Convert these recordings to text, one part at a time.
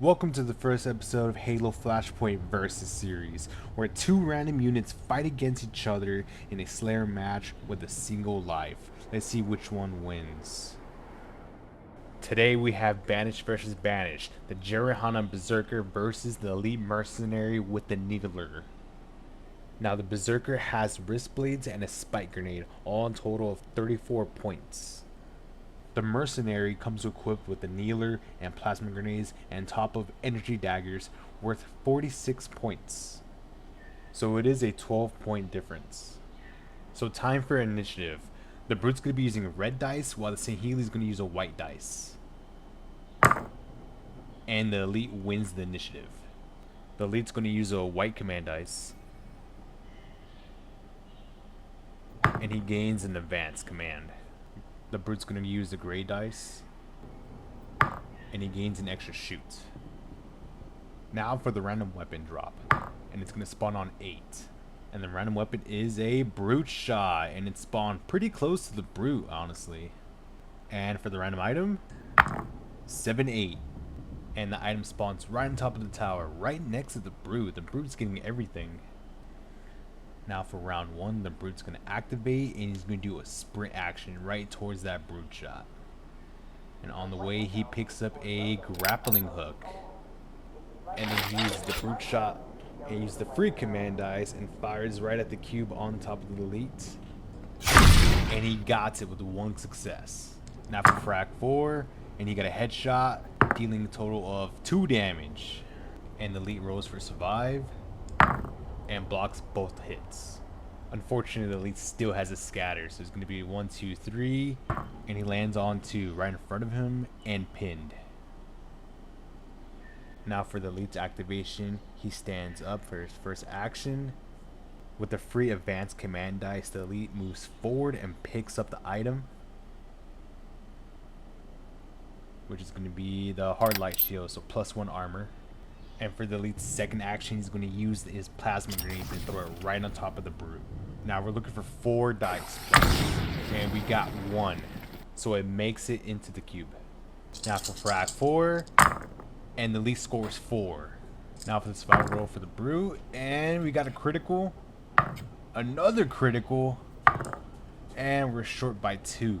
Welcome to the first episode of Halo Flashpoint Versus series, where two random units fight against each other in a Slayer match with a single life. Let's see which one wins. Today we have Banished versus Banished, the Jerihana Berserker versus the Elite Mercenary with the Needler. Now the Berserker has wrist blades and a spike grenade, all in total of 34 points. The Mercenary comes equipped with a Needler and plasma grenades and top of energy daggers worth 46 points. So it is a 12-point difference. So time for initiative. The Brute's going to be using red dice while the Sahili is going to use a white dice. And the Elite wins the initiative. The Elite's going to use a white command dice. And he gains an advanced command. The Brute's going to use the gray dice, and he gains an extra shoot. Now for the random weapon drop, and it's going to spawn on 8. And the random weapon is a Brute Shot, and it spawned pretty close to the Brute, honestly. And for the random item, 7-8. And the item spawns right on top of the tower, right next to the Brute. The Brute's getting everything. Now for round 1, the Brute's going to activate and he's going to do a sprint action right towards that Brute Shot. And on the way he picks up a grappling hook. And then he uses the Brute Shot and uses the free command dice and fires right at the cube on top of the Elite. And he got it with 1 success. Now for frag 4, and he got a headshot dealing a total of 2 damage. And the Elite rolls for survive and blocks both hits. Unfortunately, the Elite still has a scatter, so it's going to be 1, 2, 3, and he lands on 2 right in front of him and pinned. Now for the Elite's activation, he stands up for his first action. With the free advanced command dice, the Elite moves forward and picks up the item, which is going to be the hard light shield, so +1 armor. And for the Elite's second action, he's going to use his plasma grenade and throw it right on top of the Brute. Now we're looking for 4 dice, and we got 1, so it makes it into the cube. Now for frag 4, and the Elite scores 4. Now for the survival roll for the Brute, and we got a critical, another critical, and we're short by 2,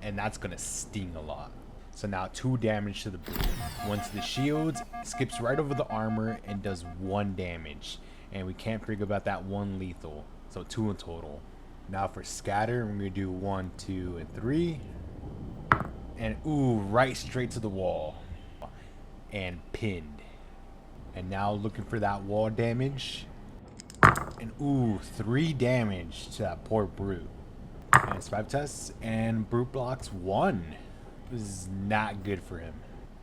and that's going to sting a lot. So now 2 damage to the Brute. 1 to the shields, skips right over the armor and does 1 damage. And we can't forget about that 1 lethal. So 2 in total. Now for scatter, we're going to do 1, 2, and 3. And ooh, right straight to the wall. And pinned. And now looking for that wall damage. And ooh, 3 damage to that poor Brute. And survive tests, and Brute blocks 1. This is not good for him.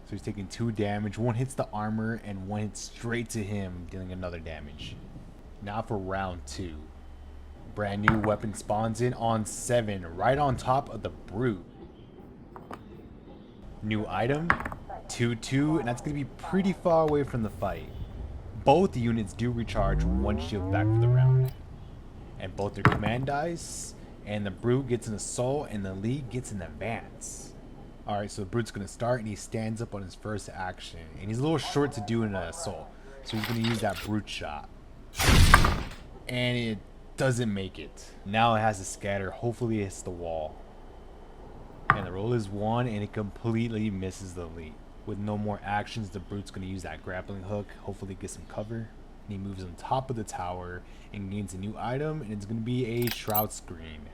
So he's taking 2 damage. 1 hits the armor and 1 hits straight to him, dealing another damage. Now for round 2. Brand new weapon spawns in on 7, right on top of the Brute. New item, 2-2, and that's going to be pretty far away from the fight. Both units do recharge 1 shield back for the round. And both their command dice, and the Brute gets an assault and the Elite gets an advance. Alright, so the Brute's going to start, and he stands up on his first action. And he's a little short to do an assault, so he's going to use that Brute Shot. And it doesn't make it. Now it has a scatter. Hopefully it hits the wall. And the roll is 1, and it completely misses the Elite. With no more actions, the Brute's going to use that grappling hook. Hopefully get some cover. And he moves on top of the tower and gains a new item, and it's going to be a Shroud Screen.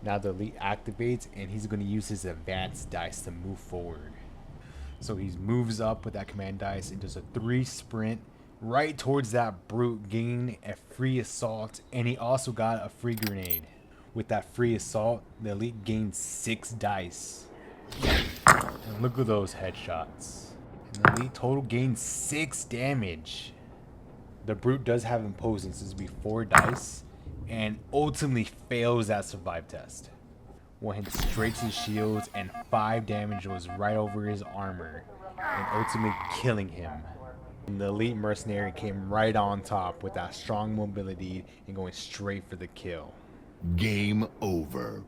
Now the Elite activates, and he's going to use his advanced dice to move forward. So he moves up with that command dice and does a 3 sprint right towards that Brute, gaining a free assault, and he also got a free grenade. With that free assault, the Elite gains 6 dice. And look at those headshots. And the Elite total gains 6 damage. The Brute does have imposing, so this will be 4 dice. And ultimately fails that survive test. 1 hit straight to the shields, and 5 damage was right over his armor, and ultimately killing him. And the Elite Mercenary came right on top with that strong mobility and going straight for the kill. Game over.